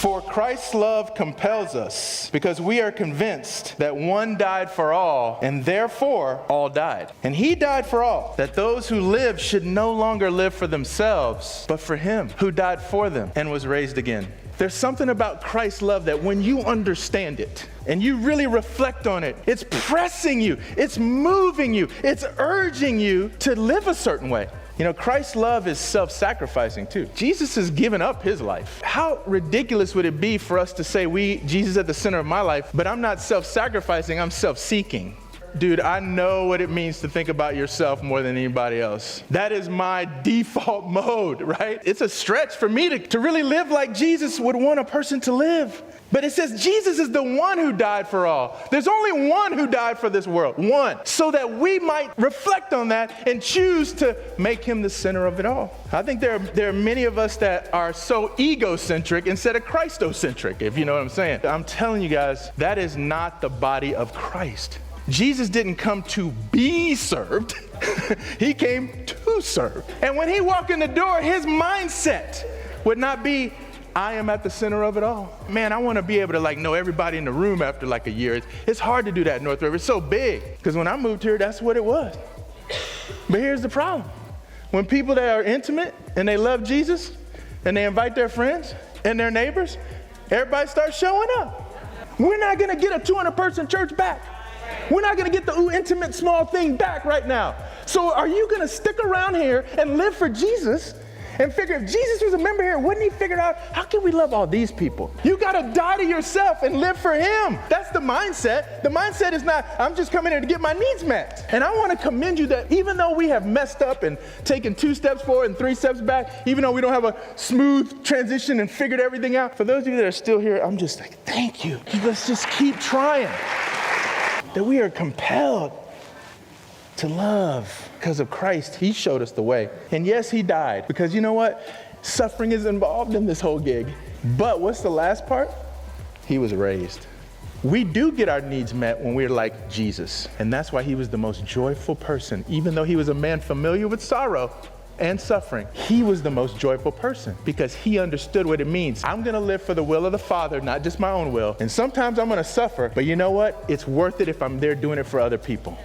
For Christ's love compels us, because we are convinced that one died for all, and therefore all died. And he died for all, that those who live should no longer live for themselves, but for him who died for them and was raised again. There's something about Christ's love that when you understand it and you really reflect on it, it's pressing you, it's moving you, it's urging you to live a certain way. You know, Christ's love is self-sacrificing too. Jesus has given up his life. How ridiculous would it be for us to say, Jesus at the center of my life, but I'm not self-sacrificing, I'm self-seeking. Dude, I know what it means to think about yourself more than anybody else. That is my default mode, right? It's a stretch for me to really live like Jesus would want a person to live. But it says Jesus is the one who died for all. There's only one who died for this world, one. So that we might reflect on that and choose to make him the center of it all. I think there are many of us that are so egocentric instead of Christocentric, if you know what I'm saying. I'm telling you guys, that is not the body of Christ. Jesus didn't come to be served. He came to serve. And when he walked in the door, his mindset would not be, I am at the center of it all. Man, I want to be able to know everybody in the room after a year. It's hard to do that in North River. It's so big. Because when I moved here, that's what it was. But here's the problem. When people that are intimate and they love Jesus and they invite their friends and their neighbors, everybody starts showing up. We're not going to get a 200-person church back. We're not going to get the intimate small thing back right now. So are you going to stick around here and live for Jesus and figure if Jesus was a member here, wouldn't he figure out how can we love all these people? You got to die to yourself and live for him. That's the mindset. The mindset is not, I'm just coming here to get my needs met. And I want to commend you that even though we have messed up and taken 2 steps forward and 3 steps back, even though we don't have a smooth transition and figured everything out, for those of you that are still here, I'm just thank you. Let's just keep trying. That we are compelled to love because of Christ. He showed us the way. And yes, he died because you know what? Suffering is involved in this whole gig. But what's the last part? He was raised. We do get our needs met when we're like Jesus. And that's why he was the most joyful person. Even though he was a man familiar with sorrow and suffering, he was the most joyful person because he understood what it means. I'm going to live for the will of the Father, not just my own will. And sometimes I'm going to suffer, but you know what? It's worth it if I'm there doing it for other people.